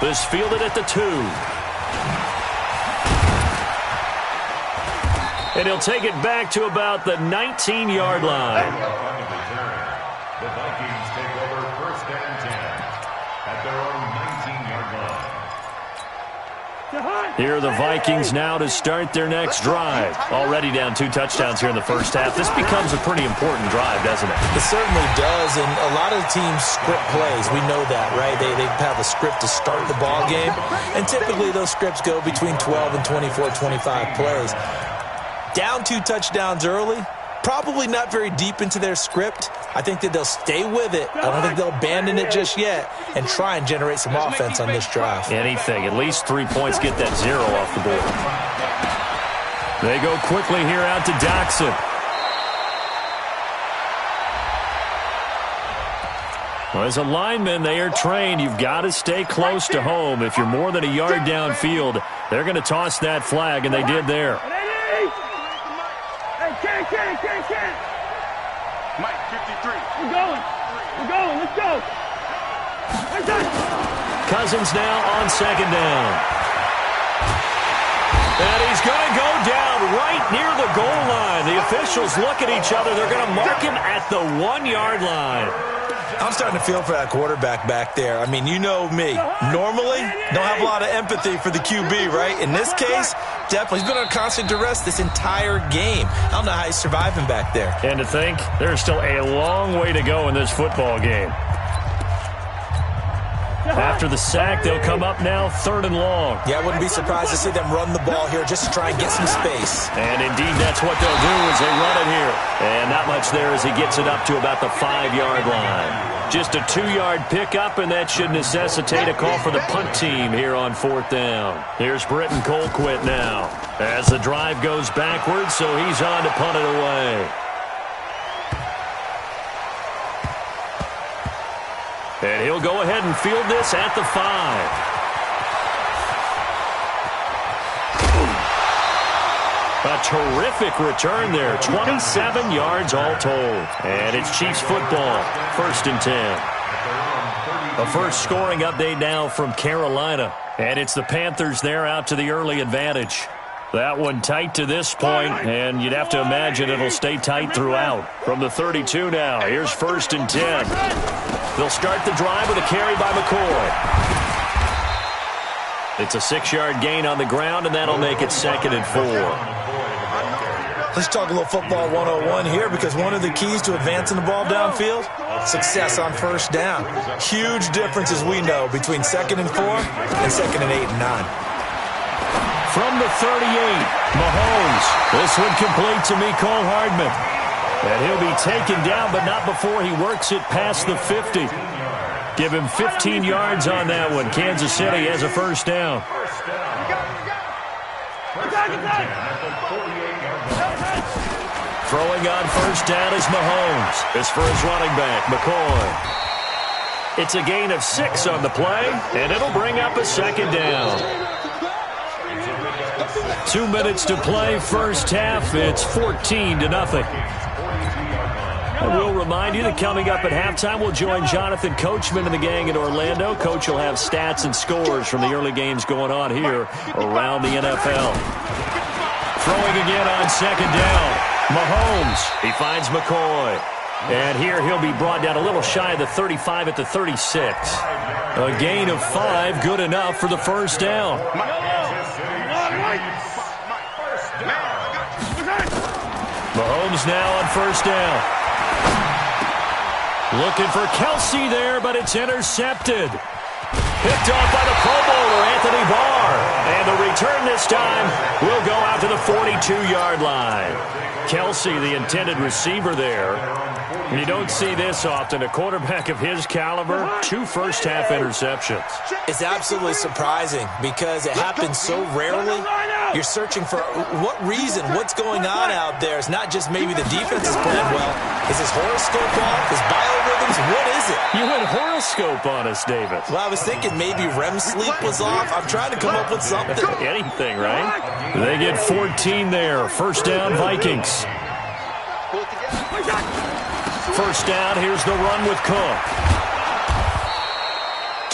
This fielded at the 2. And he'll take it back to about the 19-yard line. The Vikings take over 1st and 10 at their own 19-yard line. Here are the Vikings now to start their next drive. Already down 2 touchdowns here in the first half. This becomes a pretty important drive, doesn't it? It certainly does, and a lot of teams script plays. We know that, right? They have a script to start the ball game, and typically those scripts go between 12 and 24, 25 plays. Down 2 touchdowns early, probably not very deep into their script. I think that they'll stay with it. I don't think they'll abandon it just yet and try and generate some offense on this drive. Anything. At least 3 points, get that 0 off the board. They go quickly here out to Doxson. Well, as a lineman, they are trained. You've got to stay close to home. If you're more than a yard downfield, they're going to toss that flag, and they did there. Mike, 53. We're going. Let's go. Cousins now on 2nd down. And he's going to go down right near the goal line. The officials look at each other. They're going to mark him at the 1-yard line. I'm starting to feel for that quarterback back there. I mean, you know me. Normally, don't have a lot of empathy for the QB, right? In this case, definitely. He's been under constant duress this entire game. I don't know how he's surviving back there. And to think, there's still a long way to go in this football game. After the sack, they'll come up now 3rd and long. Yeah, I wouldn't be surprised to see them run the ball here just to try and get some space. And indeed, that's what they'll do as they run it here. And not much there as he gets it up to about the 5-yard line. Just a 2-yard pickup, and that should necessitate a call for the punt team here on 4th down. Here's Britton Colquitt now as the drive goes backwards, so he's on to punt it away. And he'll go ahead and field this at the 5. A terrific return there. 27 yards all told. And it's Chiefs football. 1st and 10. A first scoring update now from Carolina. And it's the Panthers there out to the early advantage. That one tight to this point, and you'd have to imagine it'll stay tight throughout. From the 32 now, here's 1st and 10. They'll start the drive with a carry by McCoy. It's a 6-yard gain on the ground, and that'll make it 2nd and 4. Let's talk a little football 101 here, because one of the keys to advancing the ball downfield, success on 1st down. Huge difference, as we know, between 2nd and 4 and 2nd and 8 and 9. From the 38, Mahomes. This one complete to Mecole Hardman. And he'll be taken down, but not before he works it past the 50. Give him 15 yards on that one. Kansas City has a 1st down. Throwing on 1st down is Mahomes. This for his running back, McCoy. It's a gain of 6 on the play, and it'll bring up a 2nd down. 2 minutes to play, first half. It's 14-0. I will remind you that coming up at halftime, we'll join Jonathan Coachman and the gang in Orlando. Coach will have stats and scores from the early games going on here around the NFL. Throwing again on 2nd down. Mahomes. He finds McCoy. And here he'll be brought down a little shy of the 35 at the 36. A gain of 5, good enough for the 1st down. Mahomes now on 1st down. Looking for Kelsey there, but it's intercepted. Picked off by the Pro Bowler, Anthony Barr. And the return this time will go out to the 42-yard line. Kelsey, the intended receiver there. And you don't see this often. A quarterback of his caliber, 2 first-half interceptions. It's absolutely surprising because it happens so rarely. You're searching for what reason, what's going on out there. It's not just maybe the defense is playing well. Is his horoscope off? His biorhythms? What is it? You had horoscope on us, David. Well, I was thinking maybe REM sleep was off. I'm trying to come up with something. Anything, right? They get 14 there. 1st down, Vikings. 1st down, here's the run with Cook.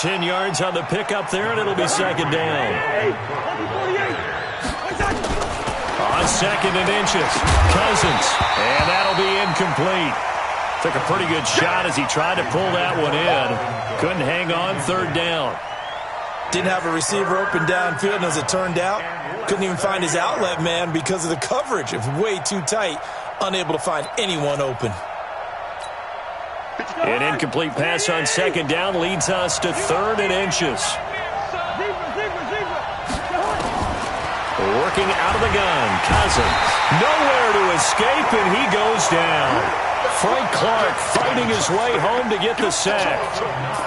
10 yards on the pickup there, and it'll be second down. On second and inches, Cousins, and that'll be incomplete. Took a pretty good shot as he tried to pull that one in. Couldn't hang on, third down. Didn't have a receiver open downfield, and as it turned out, couldn't even find his outlet man because of the coverage. It was way too tight, unable to find anyone open. An incomplete pass on second down leads us to third and inches. Working out of the gun, Cousins. Nowhere to escape, and he goes down. Frank Clark fighting his way home to get the sack.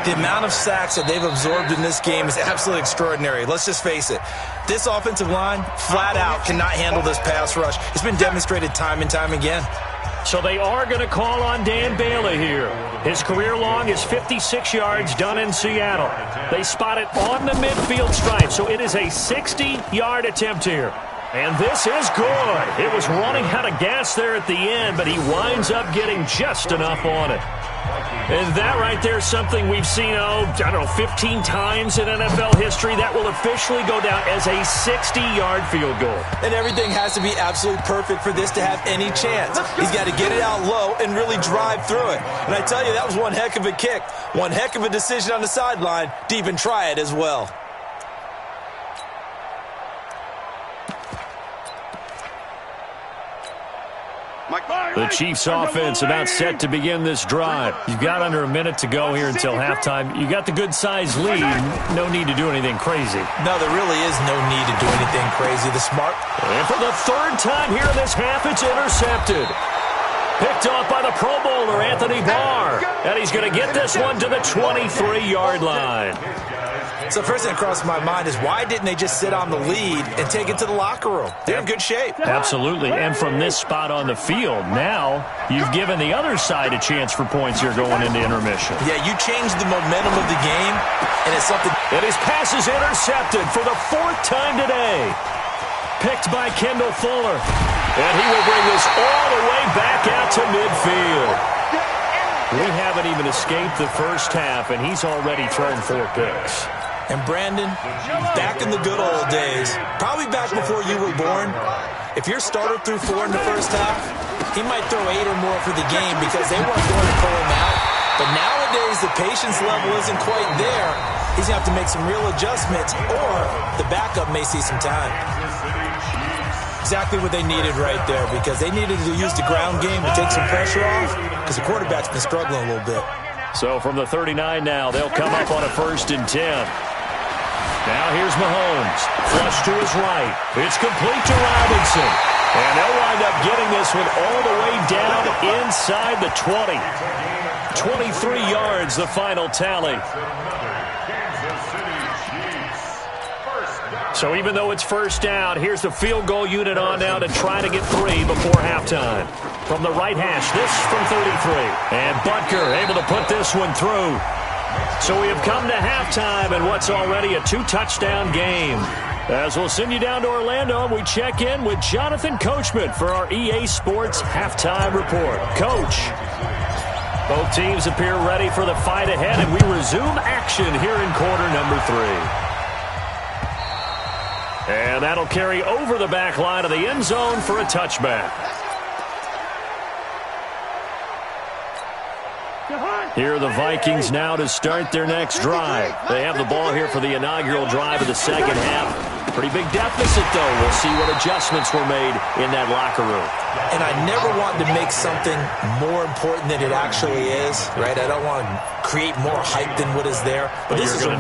The amount of sacks that they've absorbed in this game is absolutely extraordinary. Let's just face it. This offensive line, flat out, cannot handle this pass rush. It's been demonstrated time and time again. So they are going to call on Dan Bailey here. His career long is 56 yards done in Seattle. They spot it on the midfield stripe, so it is a 60-yard attempt here. And this is good. It was running out of gas there at the end, but he winds up getting just enough on it. And that right there is something we've seen, 15 times in NFL history. That will officially go down as a 60-yard field goal. And everything has to be absolutely perfect for this to have any chance. He's got to get it out low and really drive through it. And I tell you, that was one heck of a kick. One heck of a decision on the sideline to even try it as well. The Chiefs offense about set to begin this drive. You've got under a minute to go here until halftime. You got the good-sized lead. No need to do anything crazy. No, there really is no need to do anything crazy. The smart. And for the third time here in this half, it's intercepted. Picked off by the Pro Bowler, Anthony Barr. And he's going to get this one to the 23-yard line. So first thing that crossed my mind is why didn't they just sit on the lead and take it to the locker room? They're in good shape. Absolutely. And from this spot on the field, now you've given the other side a chance for points here going into intermission. Yeah, you changed the momentum of the game, and it's something. And his pass is intercepted for the fourth time today. Picked by Kendall Fuller. And he will bring this all the way back out to midfield. We haven't even escaped the first half, and he's already thrown 4 picks. And Brandon, back in the good old days, probably back before you were born, if your starter threw 4 in the first half, he might throw 8 or more for the game because they weren't going to pull him out. But nowadays, the patience level isn't quite there. He's going to have to make some real adjustments, or the backup may see some time. Exactly what they needed right there, because they needed to use the ground game to take some pressure off, because the quarterback's been struggling a little bit. So from the 39 now, they'll come up on a 1st and 10. Now here's Mahomes. Flush to his right. It's complete to Robinson. And they'll wind up getting this one all the way down inside the 20. 23 yards, the final tally. So even though it's first down, here's the field goal unit on now to try to get 3 before halftime. From the right hash, this from 33. And Butker able to put this one through. So we have come to halftime in what's already a 2-touchdown game. As we'll send you down to Orlando, and we check in with Jonathan Coachman for our EA Sports Halftime Report. Coach, both teams appear ready for the fight ahead, and we resume action here in quarter number 3. And that'll carry over the back line of the end zone for a touchback. Here are the Vikings now to start their next drive. They have the ball here for the inaugural drive of the second half. Pretty big deficit, though. We'll see what adjustments were made in that locker room. And I never want to make something more important than it actually is, right? I don't want to create more hype than what is there. But this is I'm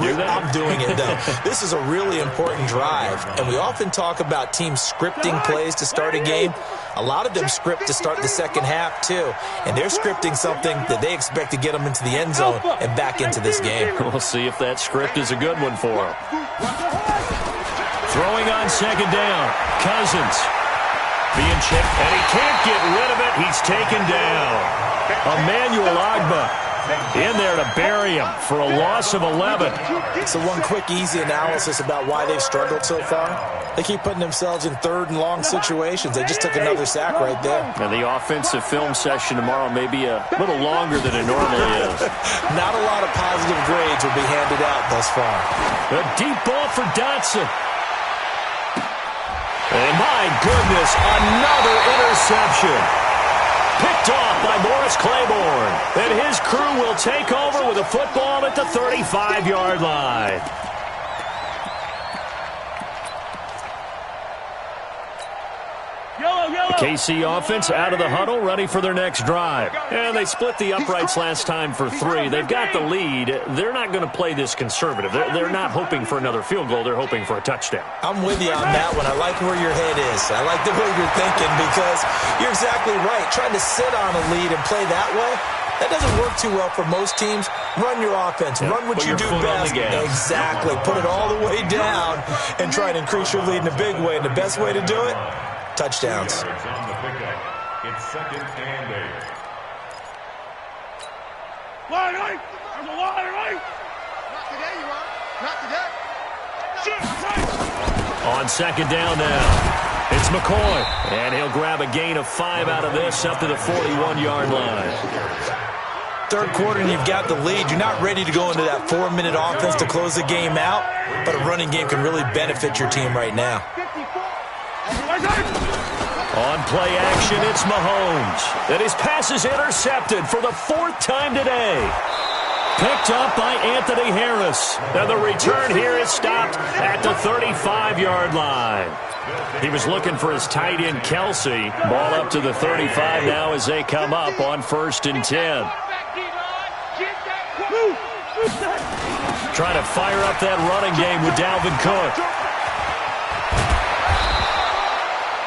doing it, though. This is a really important drive. And we often talk about teams scripting plays to start a game. A lot of them script to start the second half, too. And they're scripting something that they expect to get them into the end zone and back into this game. We'll see if that script is a good one for them. Throwing on second down. Cousins being checked, and he can't get rid of it. He's taken down. Emmanuel Ogbah in there to bury him for a loss of 11. So one quick, easy analysis about why they've struggled so far. They keep putting themselves in third and long situations. They just took another sack right there. And the offensive film session tomorrow may be a little longer than it normally is. Not a lot of positive grades will be handed out thus far. A deep ball for Dotson. And my goodness, another interception. Picked off by Morris Claiborne. And his crew will take over with a football at the 35-yard line. The KC offense out of the huddle, ready for their next drive. And they split the uprights last time for 3. They've got the lead. They're not going to play this conservative. They're not hoping for another field goal. They're hoping for a touchdown. I'm with you on that one. I like where your head is. I like the way you're thinking because you're exactly right. Trying to sit on a lead and play that way, that doesn't work too well for most teams. Run your offense. Run what you do best. Exactly. Put it all the way down and try and increase your lead in a big way. And the best way to do it, touchdowns. It's on the pickup. It's 2nd and 8. Line right. There's a line right. Not today, you are. Not today. On 2nd down now, it's McCoy. And he'll grab a gain of 5 out of this up to the 41-yard line. Third quarter and you've got the lead. You're not ready to go into that 4-minute offense to close the game out, but a running game can really benefit your team right now. On play action, it's Mahomes. And his pass is intercepted for the 4th time today. Picked up by Anthony Harris. And the return here is stopped at the 35-yard line. He was looking for his tight end, Kelsey. Ball up to the 35 now as they come up on 1st and 10. Trying to fire up that running game with Dalvin Cook.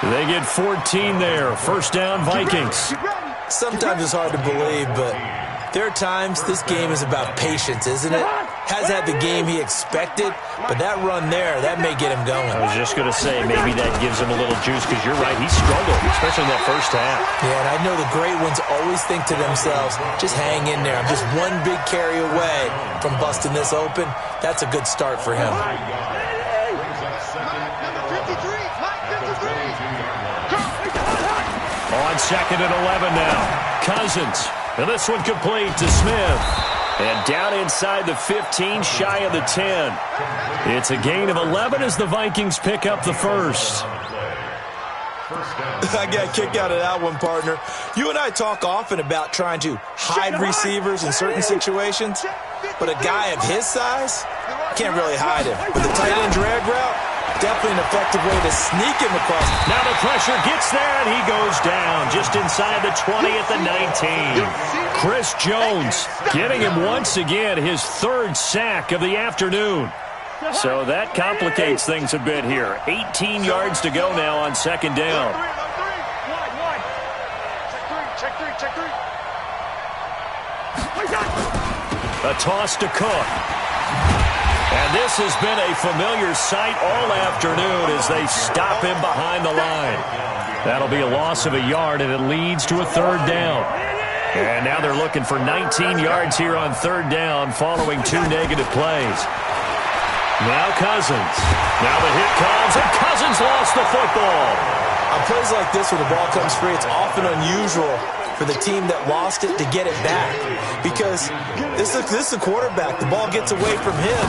They get 14 there. 1st down, Vikings. Sometimes it's hard to believe, but there are times this game is about patience, isn't it? Has had the game he expected, but that run there, that may get him going. I was just going to say, maybe that gives him a little juice because you're right, he struggled, especially in that 1st half. Yeah, and I know the great ones always think to themselves, just hang in there. I'm just one big carry away from busting this open. That's a good start for him. On 2nd and 11 now, Cousins. And this one complete to Smith. And down inside the 15, shy of the 10. It's a gain of 11 as the Vikings pick up the 1st. I got a kick out of that one, partner. You and I talk often about trying to hide receivers in certain situations, but a guy of his size can't really hide him. With the tight end drag route, definitely an effective way to sneak him across. Now the pressure gets there, and he goes down just inside the 20 at the 19. Chris Jones getting him once again his 3rd sack of the afternoon. So that complicates things a bit here. 18 yards to go now on 2nd down. Check three. A toss to Cook. And this has been a familiar sight all afternoon as they stop him behind the line. That'll be a loss of a yard, and it leads to a 3rd down. And now they're looking for 19 yards here on 3rd down following 2 negative plays. Now Cousins. Now the hit comes, and Cousins lost the football. On plays like this where the ball comes free, it's often unusual for the team that lost it to get it back. Because this is the quarterback. The ball gets away from him.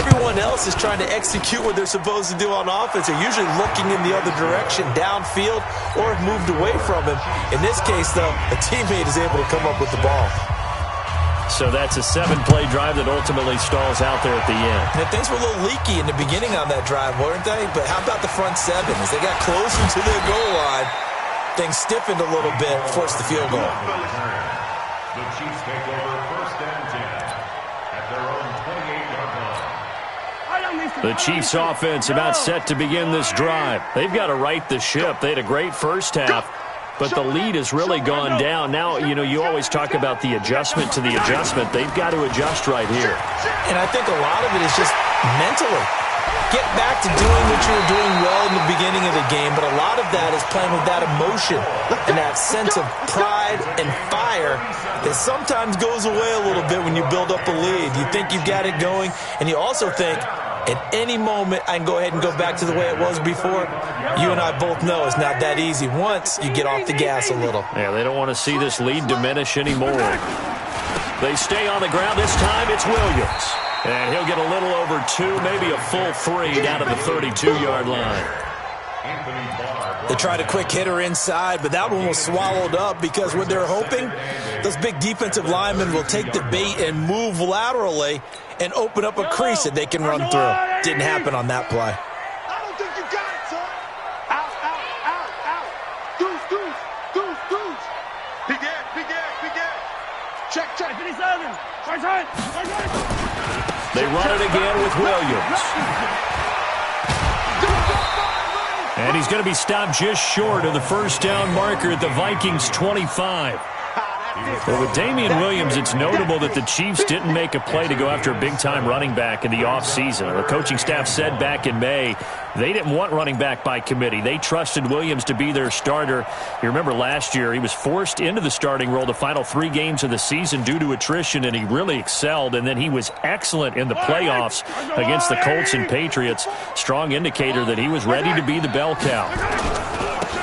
Everyone else is trying to execute what they're supposed to do on offense. They're usually looking in the other direction, downfield, or have moved away from him. In this case, though, a teammate is able to come up with the ball. So that's a 7-play drive that ultimately stalls out there at the end. And things were a little leaky in the beginning on that drive, weren't they? But how about the front 7? As they got closer to their goal line, things stiffened a little bit, forced the field goal. The Chiefs take over 1st and 10 at their own 28-yard line. The Chiefs offense about set to begin this drive. They've got to right the ship. They had a great 1st half, but the lead has really gone down. Now, you always talk about the adjustment to the adjustment. They've got to adjust right here. And I think a lot of it is just mentally. Get back to doing what you were doing well in the beginning of the game, but a lot of that is playing with that emotion and that sense of pride and fire that sometimes goes away a little bit when you build up a lead. You think you've got it going, and you also think, at any moment, I can go ahead and go back to the way it was before. You and I both know it's not that easy once you get off the gas a little. Yeah, they don't want to see this lead diminish anymore. They stay on the ground. This time it's Williams. And he'll get a little over 2, maybe a full 3 down to the 32-yard line. They tried a quick hitter inside, but that one was swallowed up because what they're hoping, those big defensive linemen will take the bait and move laterally and open up a crease that they can run through. Didn't happen on that play. I don't think you got it, son. Out, out, out, out. Deuce, deuce, deuce, deuce. Big edge, big edge, big edge. Check, check. 57. Right side, right side. They run it again with Williams. And he's going to be stopped just short of the first down marker at the Vikings' 25. Well, with Damian Williams, it's notable that the Chiefs didn't make a play to go after a big-time running back in the offseason. The coaching staff said back in May they didn't want running back by committee. They trusted Williams to be their starter. You remember last year he was forced into the starting role the final 3 games of the season due to attrition, and he really excelled. And then he was excellent in the playoffs against the Colts and Patriots. Strong indicator that he was ready to be the bell cow.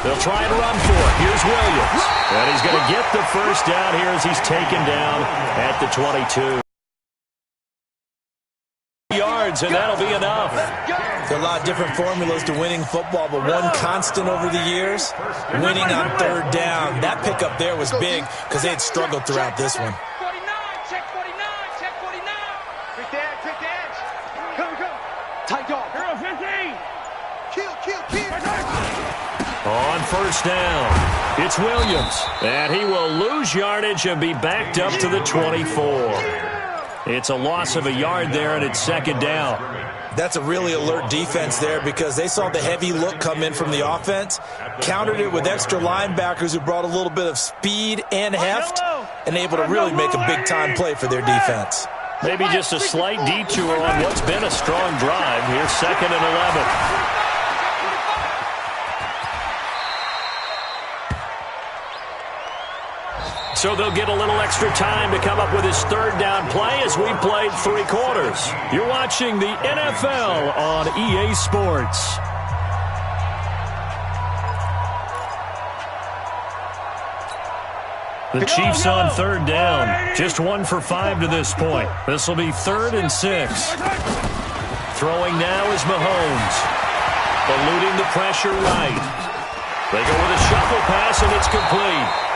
They'll try and run for it. Here's Williams. And he's going to get the first down here as he's taken down at the 22. Yards, and that'll be enough. There are a lot of different formulas to winning football, but one constant over the years, winning on third down. That pickup there was big because they had struggled throughout this one. 49, check 49, check 49. Pick the edge, pick the edge. Come, come. Tight dog. Hero 15. Kill, kill, kill. On first down, it's Williams. And he will lose yardage and be backed up to the 24. It's a loss of a yard there, and it's second down. That's a really alert defense there because they saw the heavy look come in from the offense, countered it with extra linebackers who brought a little bit of speed and heft, and able to really make a big-time play for their defense. Maybe just a slight detour on what's been a strong drive. Here's 2nd and 11. So they'll get a little extra time to come up with his third down play as we played 3 quarters. You're watching the NFL on EA Sports. The Chiefs on third down. Just 1 for 5 to this point. This will be 3rd and 6. Throwing now is Mahomes. Eluding the pressure right. They go with a shuffle pass, and it's complete.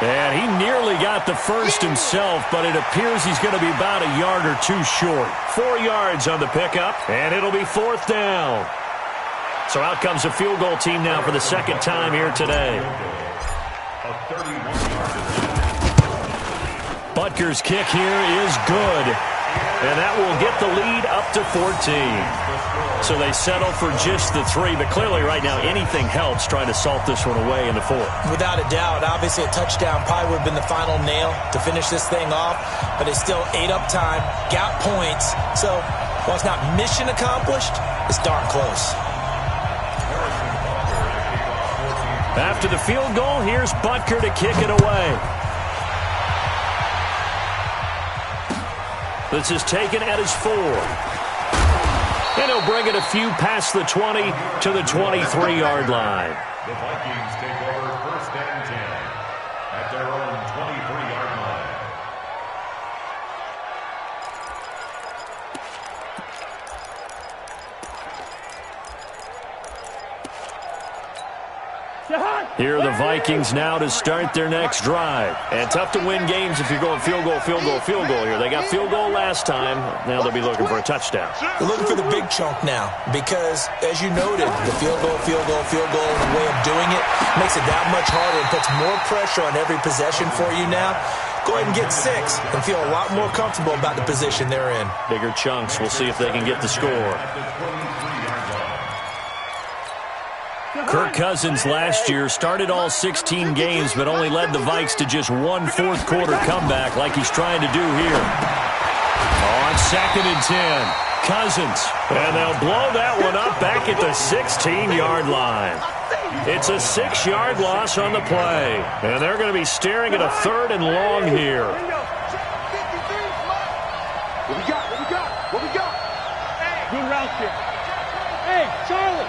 And he nearly got the first himself, but it appears he's going to be about a yard or 2 short. 4 yards on the pickup, and it'll be 4th down. So out comes a field goal team now for the 2nd time here today. Butker's kick here is good, and that will get the lead up to 14. So they settle for just the 3, but clearly right now anything helps trying to salt this one away in the 4th. Without a doubt, obviously a touchdown probably would have been the final nail to finish this thing off, but they still ate up time, got points. So while it's not mission accomplished, it's darn close. After the field goal, here's Butker to kick it away. This is taken at his 4. And he'll bring it a few past the 20 to the 23-yard line. The Vikings take over 1st and 10 at their own 23-yard line. Here are the Vikings now to start their next drive. And tough to win games if you're going field goal, field goal, field goal here. They got field goal last time. Now they'll be looking for a touchdown. They're looking for the big chunk now because, as you noted, the field goal, the way of doing it makes it that much harder and puts more pressure on every possession for you now. Go ahead and get 6 and feel a lot more comfortable about the position they're in. Bigger chunks. We'll see if they can get the score. Kirk Cousins last year started all 16 games but only led the Vikes to just 1 fourth-quarter comeback like he's trying to do here. On 2nd and 10, Cousins. And they'll blow that one up back at the 16-yard line. It's a 6-yard loss on the play. And they're going to be staring at a 3rd and long here. What we got? What we got? What we got? Hey, good route here. Hey, Charlie.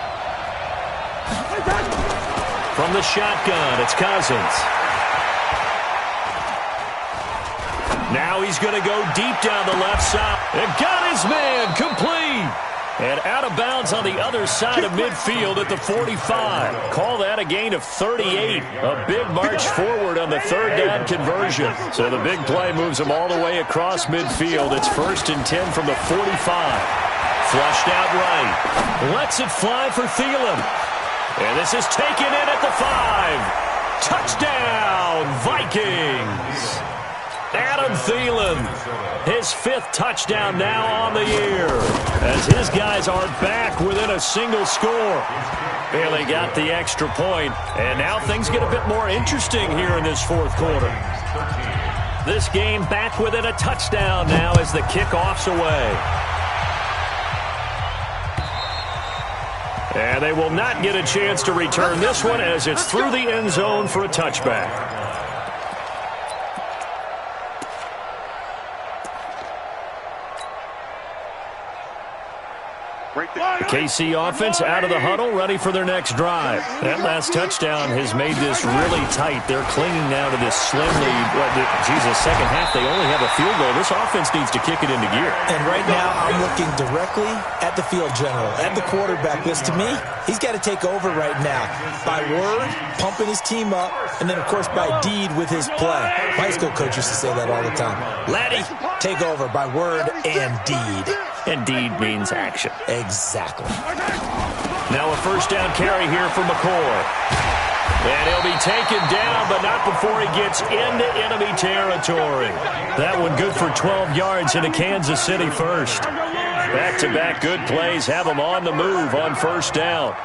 From the shotgun, it's Cousins. Now he's going to go deep down the left side. And got his man complete. And out of bounds on the other side of midfield at the 45. Call that a gain of 38. A big march forward on the third down conversion. So the big play moves him all the way across midfield. It's 1st and 10 from the 45. Flushed out right. Lets it fly for Thielen. And this is taken in at the 5. Touchdown, Vikings. Adam Thielen, his 5th touchdown now on the year, as his guys are back within a single score. Bailey got the extra point, and now things get a bit more interesting here in this 4th quarter. This game back within a touchdown now as the kickoff's away. And they will not get a chance to return this one as it's through the end zone for a touchback. KC offense out of the huddle, ready for their next drive. That last touchdown has made this really tight. They're clinging now to this slim lead. Jesus, second half, they only have a field goal. This offense needs to kick it into gear. And right now, I'm looking directly at the field general, at the quarterback. Because to me, he's got to take over right now. By word, pumping his team up, and then, of course, by deed with his play. My high school coach used to say that all the time. Laddie, take over by word and deed. And deed means action. Exactly. Now a 1st down carry here for McCoy. And he'll be taken down, but not before he gets into enemy territory. That one good for 12 yards into Kansas City first. Back-to-back good plays have him on the move on 1st down.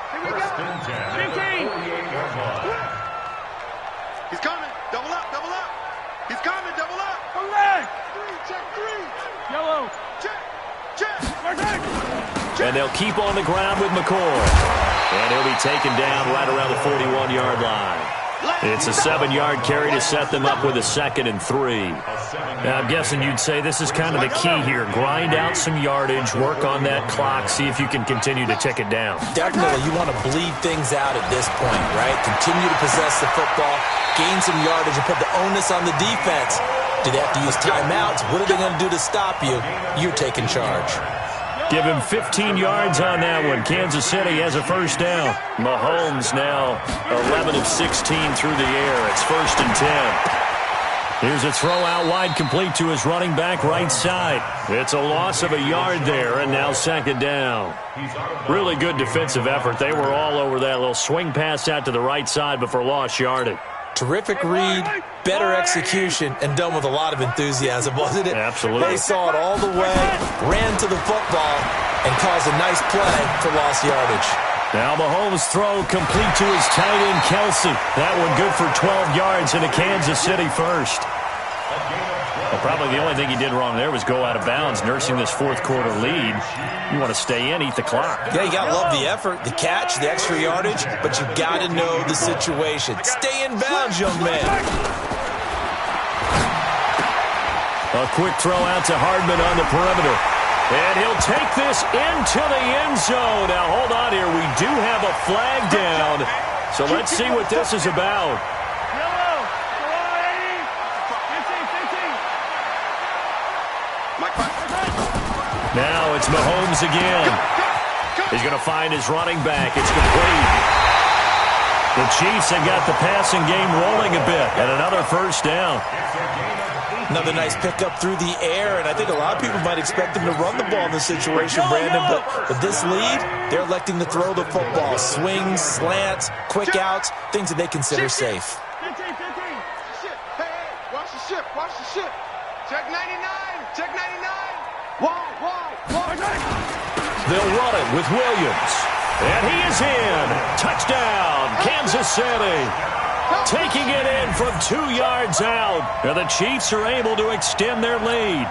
He's coming. Double up, double up. He's coming, double up. Come back. 3, check 3. Yellow. Check. And they'll keep on the ground with McCoy. And he'll be taken down right around the 41-yard line. It's a 7-yard carry to set them up with a 2nd and 3. Now, I'm guessing you'd say this is kind of the key here. Grind out some yardage, work on that clock, see if you can continue to tick it down. Definitely, you want to bleed things out at this point, right? Continue to possess the football, gain some yardage, and put the onus on the defense. Do they have to use timeouts? What are they going to do to stop you? You're taking charge. Give him 15 yards on that one. Kansas City has a 1st down. Mahomes now 11 of 16 through the air. It's 1st and 10. Here's a throw out wide, complete to his running back right side. It's a loss of a yard there, and now 2nd down. Really good defensive effort. They were all over that little swing pass out to the right side before lost yardage. Terrific read, better execution, and done with a lot of enthusiasm, wasn't it? Absolutely. They saw it all the way, ran to the football, and caused a nice play for lost yardage. Now Mahomes' throw complete to his tight end, Kelsey. That one good for 12 yards into Kansas City first. Well, probably the only thing he did wrong there was go out of bounds, nursing this 4th quarter lead. You want to stay in, eat the clock. Yeah, you got to love the effort, the catch, the extra yardage, but you got to know the situation. Stay in bounds, young man. A quick throw out to Hardman on the perimeter. And he'll take this into the end zone. Now, hold on here. We do have a flag down. So let's see what this is about. Now it's Mahomes again. He's going to find his running back. It's complete. The Chiefs have got the passing game rolling a bit. And another 1st down. Another nice pickup through the air, and I think a lot of people might expect them to run the ball in this situation, Brandon, but with this lead, they're electing to throw the football. Swings, slants, quick outs, things that they consider safe. 15. Hey, watch the ship, watch the ship. Check 99, check 99. Wide. They'll run it with Williams. And he is in. Touchdown, Kansas City. Taking it in from 2 yards out. And the Chiefs are able to extend their lead.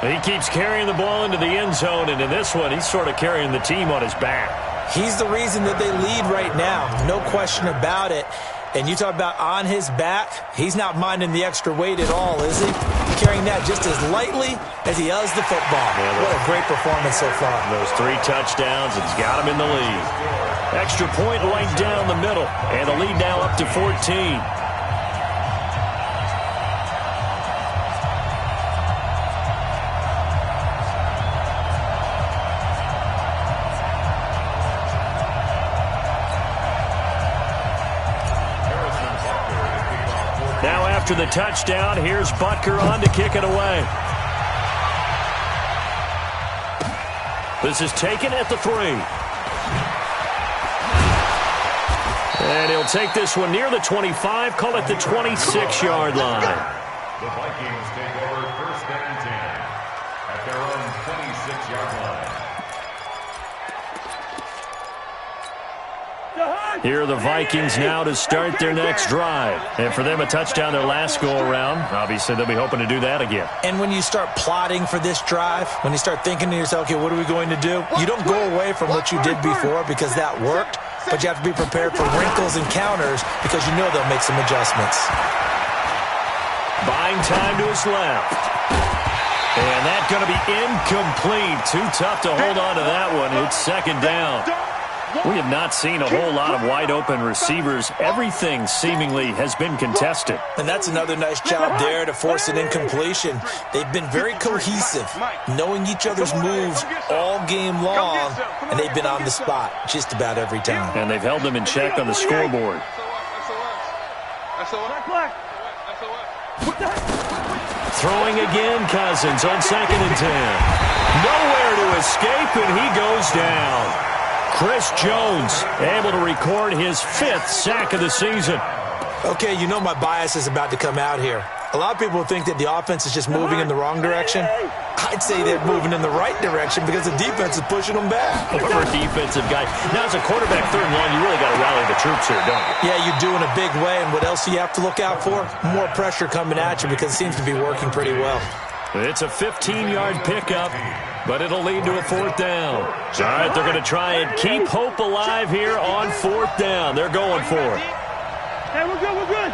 He keeps carrying the ball into the end zone, and in this one, he's sort of carrying the team on his back. He's the reason that they lead right now. No question about it. And you talk about on his back, he's not minding the extra weight at all, is he? Carrying that just as lightly as he does the football. Yeah, what a great performance so far. Those 3 touchdowns, it's got him in the lead. Extra point right down the middle, and the lead now up to 14. after the touchdown, here's Butker on to kick it away. This is taken at the 3. And he'll take this one near the 25, call it the 26-yard line. The Vikings take over 1st and 10 at their own 26-yard line. Here are the Vikings now to start their next drive. And for them, a touchdown their last go-around. Obviously, they'll be hoping to do that again. And when you start plotting for this drive, when you start thinking to yourself, okay, what are we going to do? You don't go away from what you did before because that worked, but you have to be prepared for wrinkles and counters because you know they'll make some adjustments. Buying time to his left. And that's going to be incomplete. Too tough to hold on to that one. It's 2nd down. We have not seen a whole lot of wide-open receivers. Everything seemingly has been contested. And that's another nice job there to force an incompletion. They've been very cohesive, knowing each other's moves all game long, and they've been on the spot just about every time. And they've held them in check on the scoreboard. Throwing again, Cousins on 2nd and 10. Nowhere to escape, and he goes down. Chris Jones able to record his 5th sack of the season. Okay, you know my bias is about to come out here. A lot of people think that the offense is just moving in the wrong direction. I'd say they're moving in the right direction because the defense is pushing them back. For a defensive guy. Now, as a quarterback, 3rd and 1, you really got to rally the troops here, don't you? Yeah, you do in a big way, and what else do you have to look out for? More pressure coming at you because it seems to be working pretty well. It's a 15-yard pickup, but it'll lead to a 4th down. All right, they're going to try and keep hope alive here on 4th down. They're going for it. Hey, we're good, we're good.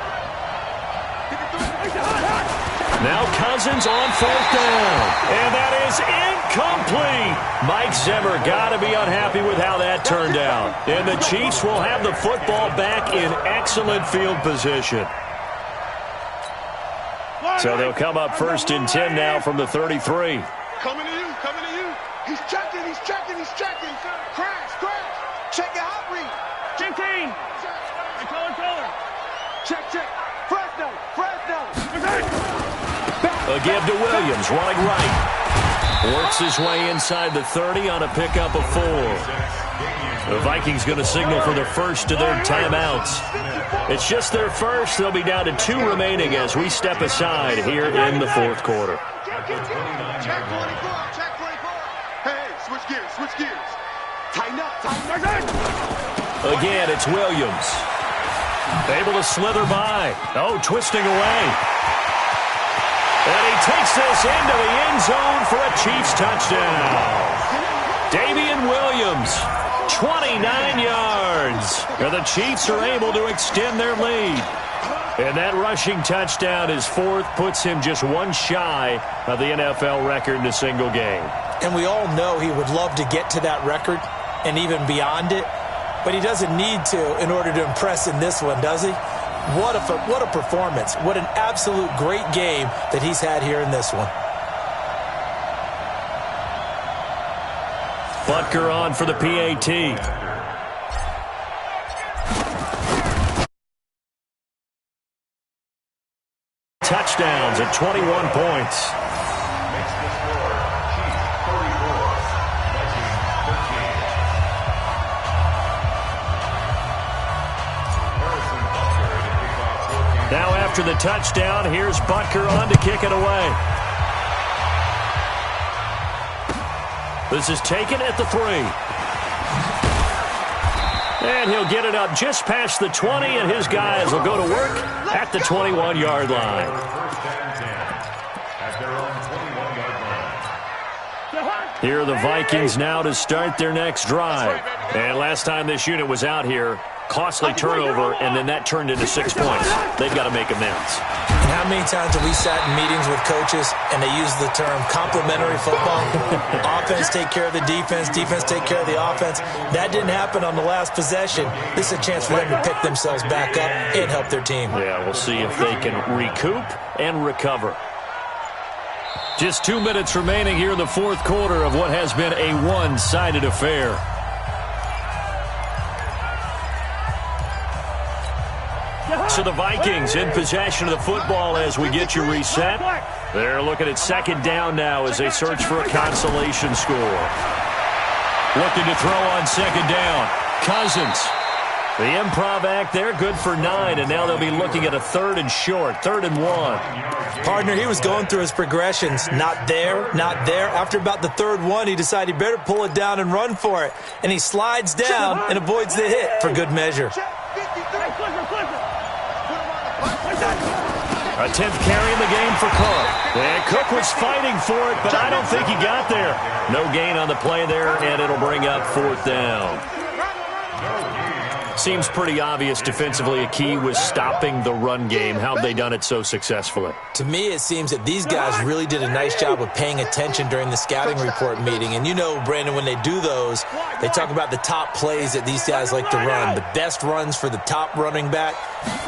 Now Cousins on 4th down. And that is incomplete. Mike Zimmer got to be unhappy with how that turned out. And the Chiefs will have the football back in excellent field position. So they'll come up 1st and 10 now from the 33. Coming to you, coming to you. He's checking, he's checking, he's checking. Crash, crash. Check your hot read. 15. Color. Check, check. Fresno, Fresno. A give to Williams, running right. Works his way inside the 30 on a pickup of 4. The Vikings going to signal for the first of their timeouts. It's just their first. They'll be down to 2 remaining as we step aside here in the 4th quarter. Check 24, check 24. Hey, switch gears. Tighten up, tighten up. Again, it's Williams. Able to slither by. Oh, twisting away. And he takes this into the end zone for a Chiefs touchdown. Damian Williams, 29 yards. And the Chiefs are able to extend their lead. And that rushing touchdown is 4th, puts him just 1 shy of the NFL record in a single game. And we all know he would love to get to that record and even beyond it. But he doesn't need to in order to impress in this one, does he? What a performance. What an absolute great game that he's had here in this one. Butker on for the PAT. Touchdowns at 21 points. Now after the touchdown, here's Butker on to kick it away. This is taken at the 3. And he'll get it up just past the 20, and his guys will go to work at the 21-yard line. Here are the Vikings now to start their next drive. And last time this unit was out here, costly turnover, and then that turned into 6 points. They've got to make amends. And how many times have we sat in meetings with coaches and they use the term complementary football? Offense take care of the defense, defense take care of the offense. That didn't happen on the last possession. This is a chance for them to pick themselves back up and help their team. Yeah, we'll see if they can recoup and recover. Just 2 minutes remaining here in the 4th quarter of what has been a one-sided affair. So the Vikings in possession of the football as we get you reset. They're looking at second down now as they search for a consolation score. Looking to throw on second down. Cousins. The improv act there, good for 9, and now they'll be looking at a 3rd and short, 3rd and 1. Partner, he was going through his progressions. Not there, not there. After about the 3rd one, he decided he better pull it down and run for it. And he slides down and avoids the hit for good measure. A 10th carry in the game for Cook. And Cook was fighting for it, but I don't think he got there. No gain on the play there, and it'll bring up 4th down. Seems pretty obvious defensively a key was stopping the run game. How have they done it so successfully? To me, it seems that these guys really did a nice job of paying attention during the scouting report meeting. And you know, Brandon, when they do those, they talk about the top plays that these guys like to run. The best runs for the top running back,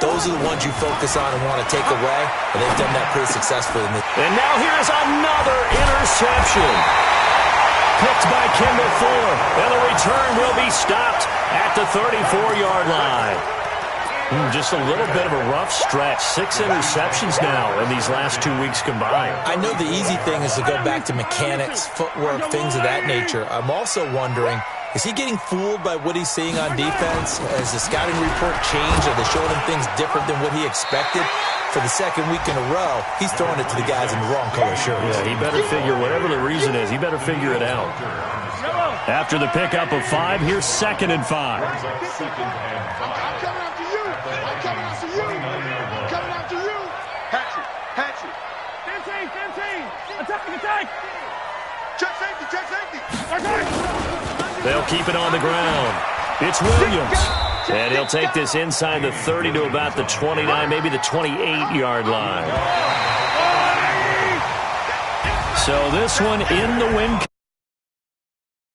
those are the ones you focus on and want to take away. And they've done that pretty successfully. And now here's another interception. Picked by Kendall Fuller, and the return will be stopped at the 34-yard line. Just a little bit of a rough stretch. 6 interceptions now in these last 2 weeks combined. I know the easy thing is to go back to mechanics, footwork, things of that nature. I'm also wondering, is he getting fooled by what he's seeing on defense? Has the scouting report changed? Are they showing him things different than what he expected? For the 2nd week in a row, he's throwing it to the guys in the wrong color shirts. Yeah, he better figure, whatever the reason is, he better figure it out. After the pickup of 5, here's 2nd and 5. I'm coming after you. I'm coming after you. I'm coming after you. Hatchery. 15. Attack. Check safety. They'll keep it on the ground. It's Williams. And he'll take this inside the 30 to about the 29, maybe the 28-yard line. So this one in the win.